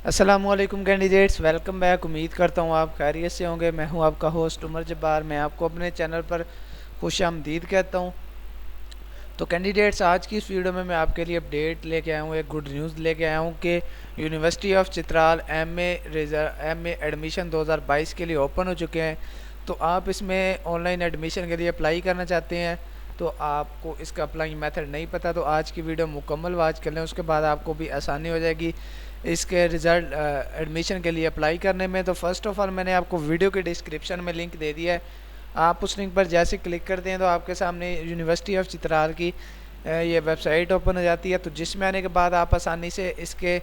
अस्सलामुअलैकुम candidates, welcome back. उम्मीद करता हूँ आप खैरियत से होंगे। मैं हूँ आपका होस्ट उमर जब्बार। मैं आपको अपने चैनल पर खुश आमदीद कहता हूँ। तो कैंडिडेट्स, आज की इस वीडियो में मैं आपके लिए अपडेट लेके आया हूँ, एक गुड न्यूज़ लेके आया हूँ कि university of Chitral MA admission 2022 के लिए ओपन हो चुके हैं। तो आप इसमें ऑनलाइन एडमिशन के लिए अप्लाई करना चाहते हैं तो आपको इसका अप्लाई मेथड नहीं पता, तो आज की वीडियो मुकम्मल वॉच कर लें, उसके बाद आपको भी आसानी हो जाएगी इसके रिज़ल्ट एडमिशन के लिए अप्लाई करने में। तो फर्स्ट ऑफ ऑल मैंने आपको वीडियो के डिस्क्रिप्शन में लिंक दे दिया है। आप उस लिंक पर जैसे क्लिक करते हैं तो आपके सामने यूनिवर्सिटी ऑफ चित्राल की ये वेबसाइट ओपन हो जाती है। तो जिसमें आने के बाद आप आसानी से इसके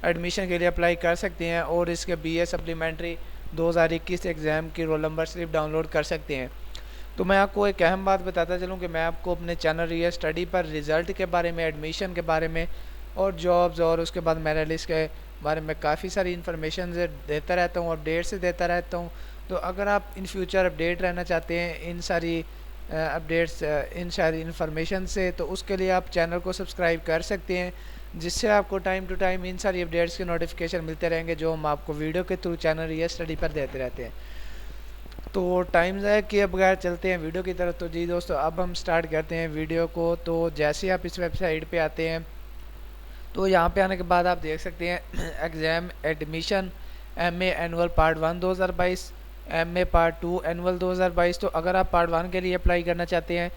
एडमिशन के लिए अप्लाई कर सकते हैं और इसके बीए सप्लीमेंट्री 2021 एग्ज़ाम की रोल नंबर स्लिप डाउनलोड कर सकते हैं। तो मैं आपको एक अहम बात बताता चलूँ कि मैं आपको अपने चैनल रियल स्टडी पर रिज़ल्ट के बारे में, एडमिशन के बारे में और जॉब्स और उसके बाद मेरिट लिस्ट के बारे में काफ़ी सारी इन्फॉर्मेशन देता रहता हूँ, अपडेट से देता रहता हूँ। तो अगर आप इन फ्यूचर अपडेट रहना चाहते हैं इन सारी अपडेट्स, इन सारी इन्फॉर्मेशन से, तो उसके लिए आप चैनल को सब्सक्राइब कर सकते हैं, जिससे आपको टाइम टू टाइम इन सारी अपडेट्स के नोटिफिकेशन मिलते रहेंगे जो हम आपको वीडियो के थ्रू चैनल रियल स्टडी पर देते रहते हैं। तो टाइम ज़ाया किए बगैर चलते हैं वीडियो की तरफ। तो जी दोस्तों, अब हम स्टार्ट करते हैं वीडियो को। तो जैसे आप इस वेबसाइट पे आते हैं तो यहाँ पे आने के बाद आप देख सकते हैं exam admission MA annual part 1 2022, MA part 2 annual 2022। तो अगर आप पार्ट 1 के लिए अप्लाई करना चाहते हैं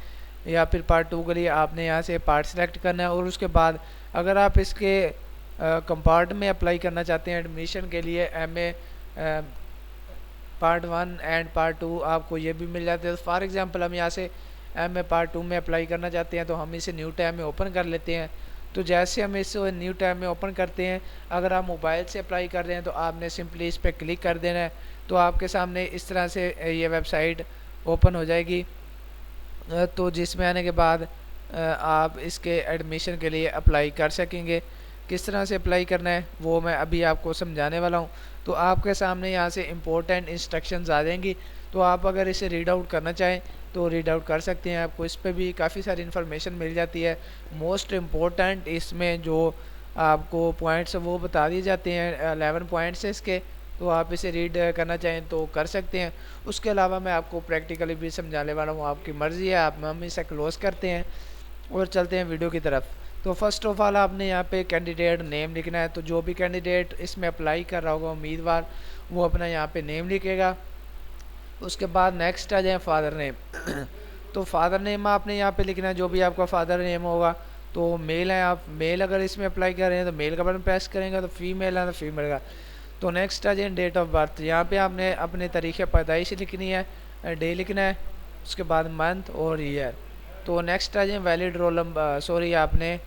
या फिर पार्ट 2 के लिए, आपने यहाँ से पार्ट सेलेक्ट करना है। और उसके बाद अगर आप इसके कंपार्ट में अप्लाई करना चाहते हैं एडमिशन के लिए, एमए पार्ट 1 एंड पार्ट 2 आपको ये भी मिल जाते हैं। फॉर एग्जांपल हम यहाँ से एमए पार्ट 2 में अप्लाई करना चाहते हैं तो हम इसे न्यू टैब में ओपन कर लेते हैं। तो जैसे हम इस न्यू टैब में ओपन करते हैं, अगर आप मोबाइल से अप्लाई कर रहे हैं तो आपने सिंपली इस पर क्लिक कर देना है। तो आपके सामने इस तरह से ये वेबसाइट ओपन हो जाएगी। तो जिसमें आने के बाद आप इसके एडमिशन के लिए अप्लाई कर सकेंगे। किस तरह से अप्लाई करना है वो मैं अभी आपको समझाने वाला हूँ। तो आपके सामने यहाँ से इम्पोर्टेंट इंस्ट्रक्शंस आ जाएंगी। तो आप अगर इसे रीड आउट करना चाहें तो रीड आउट कर सकते हैं। आपको इस पर भी काफ़ी सारी इन्फॉर्मेशन मिल जाती है। मोस्ट इम्पोर्टेंट इसमें जो आपको पॉइंट्स वो बता दिए जाते हैं, 11 पॉइंट्स है इसके। तो आप इसे रीड करना चाहें तो कर सकते हैं। उसके अलावा मैं आपको प्रैक्टिकली भी समझाने वाला हूँ, आपकी मर्ज़ी है। आप हम इसे क्लोज़ करते हैं और चलते हैं वीडियो की तरफ। तो फर्स्ट ऑफ ऑल आपने यहाँ पे कैंडिडेट नेम लिखना है। तो जो भी कैंडिडेट इसमें अप्लाई कर रहा होगा, उम्मीदवार, वो अपना यहाँ पे नेम लिखेगा। उसके बाद नेक्स्ट आ जाए फादर नेम। तो फादर नेम आपने यहाँ पे लिखना है, जो भी आपका फादर नेम होगा। तो मेल है, आप मेल अगर इसमें अप्लाई कर रहे हैं तो मेल का बटन प्रेस करेंगे। तो फीमेल है तो फीमेल का। तो नेक्स्ट आ जाए डेट ऑफ बर्थ। यहाँ पे आपने अपने तरीके पैदाइश लिखनी है, डे लिखना है, उसके बाद मंथ और ईयर। तो नेक्स्ट आ जाए वैलिड रोल नंबर, सॉरी, आपने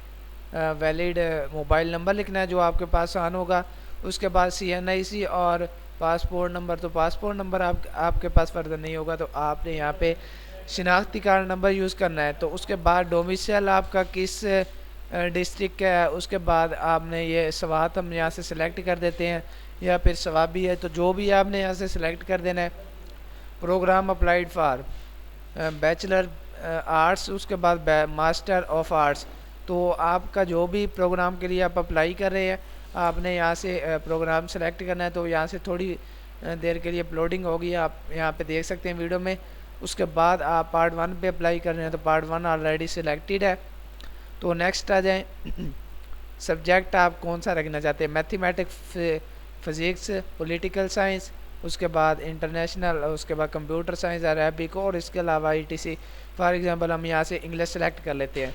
वैलिड मोबाइल नंबर लिखना है जो आपके पास ऑन होगा। उसके बाद CNIC और पासपोर्ट नंबर। तो पासपोर्ट नंबर आपके पास फर्दर नहीं होगा तो आपने यहाँ पे शिनाख्ती कार्ड नंबर यूज़ करना है। तो उसके बाद डोमिसाइल आपका किस डिस्ट्रिक्ट का है। उसके बाद आपने ये स्वात हम यहाँ से सिलेक्ट कर देते हैं या फिर सवाबी है, तो जो भी आपने यहाँ से सिलेक्ट कर देना है। Program applied for bachelor arts, उसके बाद मास्टर ऑफ आर्ट्स। तो आपका जो भी प्रोग्राम के लिए आप अप्लाई कर रहे हैं, आपने यहाँ से प्रोग्राम सेलेक्ट करना है। तो यहाँ से थोड़ी देर के लिए अपलोडिंग होगी, आप यहाँ पे देख सकते हैं वीडियो में। उसके बाद आप पार्ट 1 पे अप्लाई कर रहे हैं तो पार्ट 1 ऑलरेडी सिलेक्टेड है। तो नेक्स्ट आ जाएँ सब्जेक्ट आप कौन सा रखना चाहते हैं, मैथमेटिक्स, फिज़िक्स, पॉलिटिकल साइंस, उसके बाद इंटरनेशनल, उसके बाद कंप्यूटर साइंस, अरबिक और इसके अलावा ETC। फॉर एग्जांपल हम यहाँ से इंग्लिश सेलेक्ट कर लेते हैं।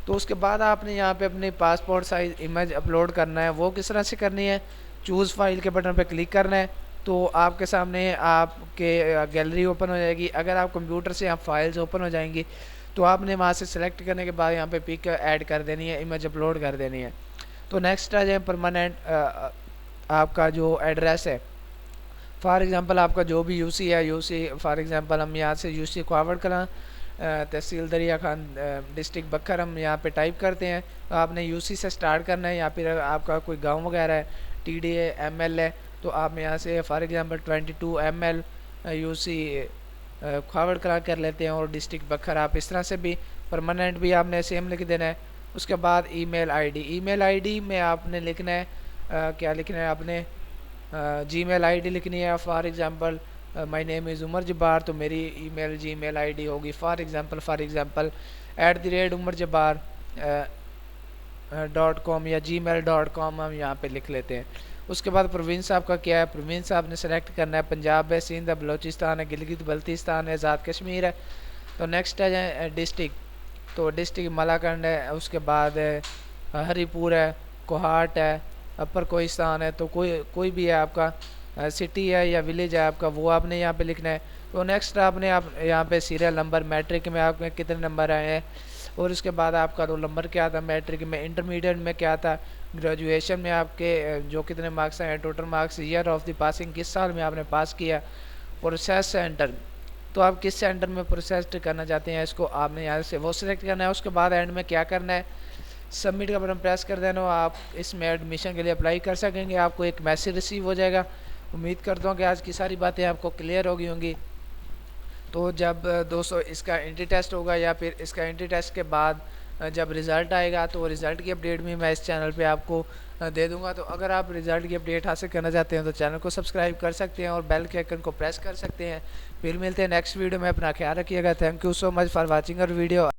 तो उसके बाद आपने यहाँ पे अपने पासपोर्ट साइज़ इमेज अपलोड करना है। वो किस तरह से करनी है, चूज़ फाइल के बटन पे क्लिक करना है। तो आपके सामने आपके गैलरी ओपन हो जाएगी। अगर आप कंप्यूटर से आप फाइल्स ओपन हो जाएंगी तो आपने वहाँ से सेलेक्ट करने के बाद यहाँ पे पिक ऐड कर देनी है, इमेज अपलोड कर देनी है। तो नेक्स्ट आ जाए परमानेंट आपका जो एड्रेस है। फॉर एग्जांपल आपका जो भी यूसी है, यूसी फॉर एग्जांपल हम यहाँ से यूसी खावड़ कलां, तहसील दरिया खान, डिस्ट्रिक्ट बखर हम यहाँ पे टाइप करते हैं। तो आपने यूसी से स्टार्ट करना है। या फिर आपका कोई गांव वगैरह है, TDA ML है, तो आप यहाँ से फॉर एग्जांपल 22 ML यूसी खावड़ कलां कर लेते हैं और डिस्ट्रिक्ट बखर। आप इस तरह से भी परमानेंट भी आपने सेम लिख देना है। उसके बाद ईमेल आईडी में आपने लिखना है क्या लिखना है आपने, जीमेल आईडी लिखनी है। For example my name is Umar Jabbar, तो मेरी ईमेल जीमेल आईडी होगी फॉर एग्जांपल @umarjabbar .com या gmail.com हम यहाँ पे लिख लेते हैं। उसके बाद प्रोविंस आपका क्या है, प्रोविंस आपने सेलेक्ट करना है। पंजाब है, सिंध है, बलूचिस्तान है, गिलगित बल्तिस्तान है, आज़ाद कश्मीर है। तो नेक्स्ट है डिस्ट्रिक्ट, तो डिस्ट्रिक्ट मलाकंड है। उसके बाद हरीपुर है, कोहाट है, अपर कोहिस्तान है। तो कोई भी है आपका सिटी है या विलेज है आपका, वो आपने यहाँ पे लिखना है। तो नेक्स्ट आपने यहाँ पे सीरियल नंबर, मैट्रिक में आपके कितने नंबर आए हैं, और उसके बाद आपका रोल नंबर क्या था, मैट्रिक में, इंटरमीडिएट में क्या था, ग्रेजुएशन में आपके जो कितने मार्क्स हैं, total marks, year of the passing, किस साल में आपने पास किया, प्रोसेस सेंटर, तो आप किस सेंटर में प्रोसेस करना चाहते हैं, इसको आपने यहाँ से वो सिलेक्ट करना है। उसके बाद एंड में क्या करना है, सबमिट का बटन प्रेस कर देना, आप इसमें एडमिशन के लिए अप्लाई कर सकेंगे। आपको एक मैसेज रिसीव हो जाएगा। उम्मीद करता हूँ कि आज की सारी बातें आपको क्लियर हो गई होंगी। तो जब दोस्तों इसका एंट्री टेस्ट होगा या फिर इसका एंट्री टेस्ट के बाद जब रिज़ल्ट आएगा, तो रिज़ल्ट की अपडेट भी मैं इस चैनल पे आपको दे दूंगा। तो अगर आप रिज़ल्ट की अपडेट हासिल करना चाहते हैं तो चैनल को सब्सक्राइब कर सकते हैं और बेल के आइकन को प्रेस कर सकते हैं। फिर मिलते हैं नेक्स्ट वीडियो में, अपना ख्याल रखिएगा। Thank you so much for watching our video.